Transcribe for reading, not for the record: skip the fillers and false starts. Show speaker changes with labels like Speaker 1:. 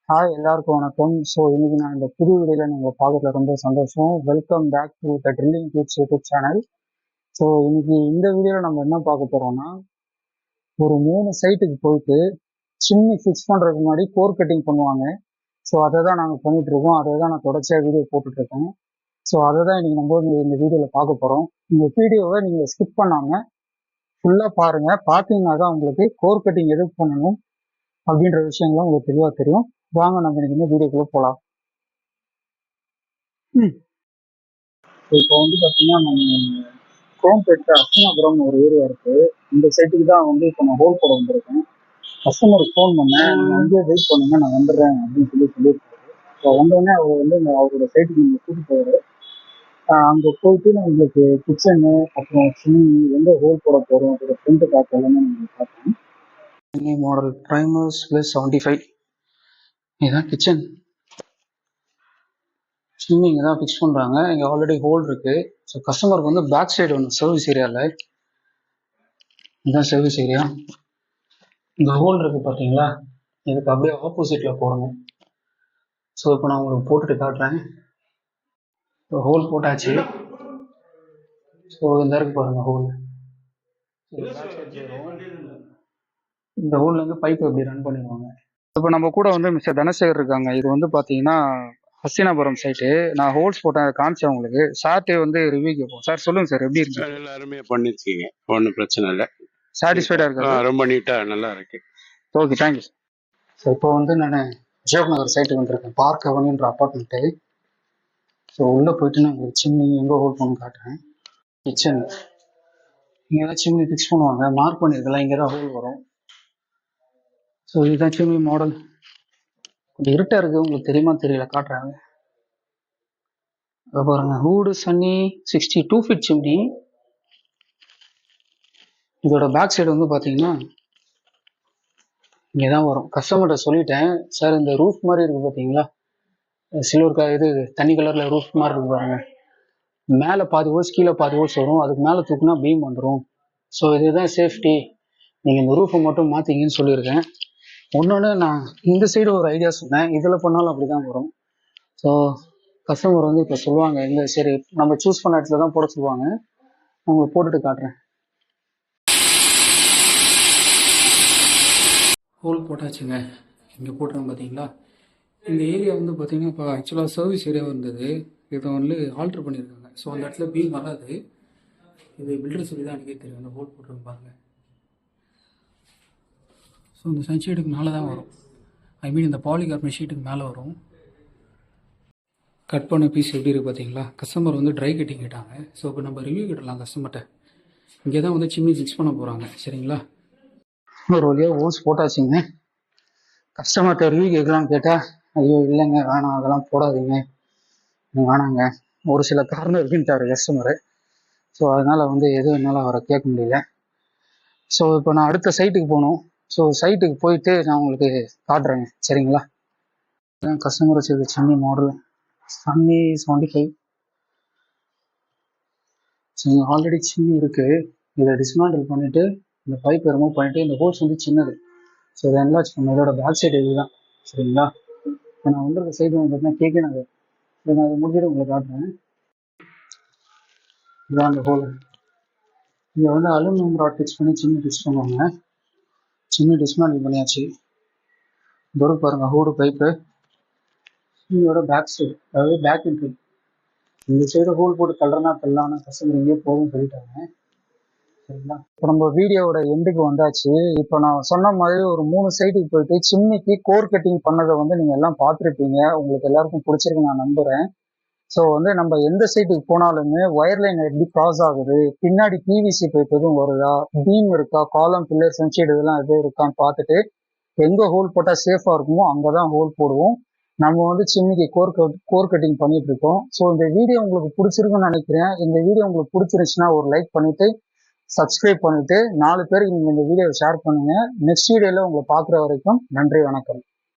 Speaker 1: Hi எல்லாருக்கும் வணக்கம். So இன்னைக்கு நான் இந்த புது வீடியோல நீங்க பார்க்கறதுல ரொம்ப சந்தோஷம். Welcome back to the drilling tips YouTube channel. So இன்னைக்கு இந்த வீடியோல நம்ம என்ன பார்க்க போறோம்னா, ஒரு 3 சைட்டுக்கு போயிட்டு சிம்னி ஃபிக்ஸ் பண்றதுக்கு முன்னாடி கோர் கட்டிங் பண்ணுவாங்க. ஸோ அதை தான் நாங்கள் பண்ணிட்டு இருக்கோம். அதை தான் நான் தொடர்ச்சியா வீடியோ போட்டுட்டு இருக்கேன். ஸோ அதை தான் இன்னைக்கு நம்ம இந்த வீடியோல பார்க்க போறோம். இந்த வீடியோவை நீங்க ஸ்கிப் பண்ணாம ஃபுல்லா பாருங்க. பார்த்தீங்கன்னா தான் உங்களுக்கு கோர் கட்டிங் எதுக்கு பண்ணணும் அப்படின்ற விஷயங்களும் உங்களுக்கு தெளிவா தெரியும். வாங்க நம்ம இன்னைக்கு இந்த வீடியோக்குள்ள போகலாம். இப்போ வந்து பார்த்தீங்கன்னா நம்ம குரோம்பேட்டை அஸ்தினாபுரம் ஒரு ஏரியா இருக்கு. இந்த சைட்டுக்கு தான் வந்து இப்போ நான் ஹோல் போட வந்திருக்கேன். கஸ்டமருக்கு ஃபோன் பண்ணேன், நீங்கள் வந்து வெயிட் பண்ணுங்க நான் வந்துடுறேன் அப்படின்னு சொல்லியிருக்காரு. ஸோ வந்தோடனே அவர் வந்து அவரோட சைட்டுக்கு நீங்கள் கூட்டிட்டு போவார். அங்கே போயிட்டு நான் உங்களுக்கு கிச்சனு அப்புறம் சிம்னி எந்த ஹோல் போட போகிறோம் அதோட ஃப்ரண்ட் பேக் எல்லாமே நீங்கள் பார்த்தேன். சிம்னி மாடல் ப்ரைமர்ஸ் ப்ளஸ் 75 இதுதான் கிச்சன். சிம்னி இங்கே தான் ஃபிக்ஸ் பண்ணுறாங்க. இங்கே ஆல்ரெடி ஹோல் இருக்குது. ஸோ கஸ்டமருக்கு வந்து பேக் சைடு ஒன்று சர்வீஸ் ஏரியாவில் இதுதான் சர்வீஸ் ஏரியா. இந்த ஹோல் இருக்குது பார்த்தீங்களா, இதுக்கு அப்படியே ஆப்போசிட்டில் போடணும். ஸோ இப்போ நான் உங்களுக்கு போட்டுட்டு காட்டுறேன். இப்போ ஹோல் போட்டாச்சு. ஸோ இந்த இருக்கு பாருங்கள் ஹோல். இந்த ஹோல்லேருந்து பைப் எப்படி ரன் பண்ணிடுவாங்க. இப்போ நம்ம கூட வந்து மிஸ்டர் தனசேகர் இருக்காங்க. இது வந்து பார்த்தீங்கன்னா ஹஸ்தினாபுரம் சைட்டு. நான் ஹோல்ஸ் போட்டேன் காமிச்சேன் உங்களுக்கு. சார்ட்டே வந்து ரிவ்யூ கேட்போம். சார் சொல்லுங்க சார், எப்படி இருக்கு?
Speaker 2: எல்லாருமே பண்ணிருக்கீங்க, ஒன்றும் பிரச்சனை இல்லை.
Speaker 1: சாட்டிஸ்ஃபைடாக இருக்கா?
Speaker 2: ரொம்ப நீட்டாக நல்லா இருக்கு.
Speaker 1: Okay, thank you. ஸோ இப்போ வந்து நான் அசோக் நகர் சைட்டுக்கு வந்திருக்கேன். Park அவனின்ற apartment. ஸோ உள்ளே போயிட்டு நான் உங்களுக்கு சிம்னி எங்கே ஹோல்ட் பண்ணி காட்டுறேன். கிச்சன் இங்கே தான் சிம்னி ஃபிக்ஸ் பண்ணுவாங்க. மார்க் பண்ணியிருக்கலாம், இங்கே தான் ஹோல் வரும். ஸோ இதுதான் சிம்னி மாடல். கொஞ்சம் இருட்டாக இருக்குது, உங்களுக்கு தெரியுமா தெரியல, காட்டுறாங்க. அதை பாருங்க, ஹூடு சன்னி 62 ஃபீட் சிம்னி. இதோட பேக் சைடு வந்து பார்த்தீங்கன்னா இங்கே தான் வரும். கஸ்டமர்கிட்ட சொல்லிட்டேன், சார் இந்த ரூஃப் மாதிரி இருக்குது பார்த்தீங்களா, சில்வர் இது தண்ணி கலரில் ரூஃப் மாதிரி இருக்கு பாருங்க. மேலே பாதி ஹோல்ஸ் கீழே பாதி ஹோல்ஸ் வரும். அதுக்கு மேலே தூக்குனா பீம் வந்துடும். ஸோ இதுதான் சேஃப்டி, நீங்கள் இந்த ரூஃபை மட்டும் மாற்றிங்கன்னு சொல்லியிருக்கேன். ஒன்னொன்று நான் இந்த சைடு ஒரு ஐடியா சொன்னேன், இதில் பண்ணாலும் அப்படி தான் வரும். ஸோ கஸ்டமர் வந்து இப்போ சொல்லுவாங்க, இல்லை சரி நம்ம சூஸ் பண்ண இடத்துல தான் போட சொல்லுவாங்க. உங்களுக்கு போட்டுட்டு காட்டுறேன். ஹோல் போட்டாச்சுங்க. இங்கே போட்டுருங்க பார்த்தீங்களா. இந்த ஏரியா வந்து பார்த்தீங்கன்னா இப்போ ஆக்சுவலாக சர்வீஸ் ஏரியா இருந்தது. இதை வந்து ஆல்ட்ரு பண்ணியிருக்காங்க. ஸோ அந்த இடத்துல பீம் வராது. இது பில்டர் சொல்லி தான் எனக்கே தெரியும். அந்த ஹோல் போட்டுருக்கு பாருங்கள். ஸோ இந்த சன்ஷீட்டுக்கு மேலே தான் வரும். ஐ மீன் இந்த பாலிகார்பனேட் ஷீட்டுக்கு மேலே வரும். கட் பண்ண பீஸ் எப்படி இருக்குது பார்த்தீங்களா. கஸ்டமர் வந்து ட்ரை கட்டிங் கேட்டாங்க. ஸோ இப்போ நம்ம ரிவ்யூ கேட்டலாம் கஸ்டமர்கிட்ட. இங்கே தான் வந்து சிம்னி ஃபிக்ஸ் பண்ண போகிறாங்க. சரிங்களா, ஒரு வழியாக ஹோல்ஸ் போட்டாச்சுங்க. கஸ்டமர்கிட்ட ரிவ்யூ கேட்கலான்னு கேட்டால், ஐயோ இல்லைங்க வேணாம் அதெல்லாம் போடாதீங்க வேணாங்க, ஒரு சில காரணம் இருக்குன்ட்டார் கஸ்டமரு. ஸோ அதனால் வந்து எதுவும் என்னால் அவரை கேட்க முடியல. ஸோ இப்போ நான் அடுத்த சைட்டுக்கு போகணும். ஸோ சைட்டுக்கு போயிட்டு நான் உங்களுக்கு காட்டுறேங்க. சரிங்களா, கஸ்டமர் வச்சது சின்ன மாடல் சன்னி 75. ஸோ இங்கே ஆல்ரெடி சின்ன இருக்குது. இதை டிஸ்மேண்டில் பண்ணிவிட்டு இந்த பைப்பை ரிமூவ் பண்ணிவிட்டு, இந்த ஹோல்ஸ் வந்து சின்னது. ஸோ இதை என்லார்ஜ் பண்ண இதோட பேக் சைடு இதுதான். சரிங்களா, இப்போ நான் வந்துருக்க சைடு வந்து பார்த்தீங்கன்னா கேட்க நகர். இதை நான் அதை முடிஞ்சிட்டு உங்களுக்கு காட்டுறேன். இதான் அந்த ஹோல். இங்கே வந்து அலுமினியம் ராட் ஃபிக்ஸ் பண்ணி சின்ன ஃபிக்ஸ் பண்ணுவாங்க. சின்ன டிஸ்மேண்டில் பண்ணியாச்சு. இதோட பாருங்கள் ஹோடு பைப்பு. இதோட பேக் சைடு, அதாவது பேக் என்ட்ரி. இந்த சைடு ஹோல் போட்டு தள்ளுறனா தள்ளான கஸ்டமர் எங்கேயோ போகும்னு சொல்லிட்டாங்க. சரிங்களா, இப்போ நம்ம வீடியோவோட எண்டுக்கு வந்தாச்சு. இப்போ நான் சொன்ன மாதிரி ஒரு 3 சைட்டுக்கு போயிட்டு சிம்னிக்கு கோர் கட்டிங் பண்ணதை வந்து நீங்கள் எல்லாம் பார்த்துருப்பீங்க. உங்களுக்கு எல்லாருக்கும் பிடிச்சிருக்கு நான் நம்புகிறேன். ஸோ வந்து நம்ம எந்த சைட்டுக்கு போனாலுமே ஒயர் லைன் எப்படி கிராஸ் ஆகுது, பின்னாடி பிவிசி பைப் எதுவும் வருதா, பீம் இருக்கா, காலம் பில்லர் சன்ஷீட் இதெல்லாம் எதுவும் இருக்கான்னு பார்த்துட்டு எங்கே ஹோல் போட்டால் சேஃபாக இருக்குமோ அங்கே தான் ஹோல் போடுவோம். நம்ம வந்து சிம்னிக்கு கோர் கட்டிங் பண்ணிட்டு இருக்கோம். ஸோ இந்த வீடியோ உங்களுக்கு பிடிச்சிருக்குன்னு நினைக்கிறேன். இந்த வீடியோ உங்களுக்கு பிடிச்சிருச்சுன்னா ஒரு லைக் பண்ணிட்டு சப்ஸ்கிரைப் பண்ணிட்டு 4 பேருக்கு நீங்கள் இந்த வீடியோவை ஷேர் பண்ணுங்க. நெக்ஸ்ட் வீடியோவில் உங்களை பார்க்குற வரைக்கும் நன்றி, வணக்கம்.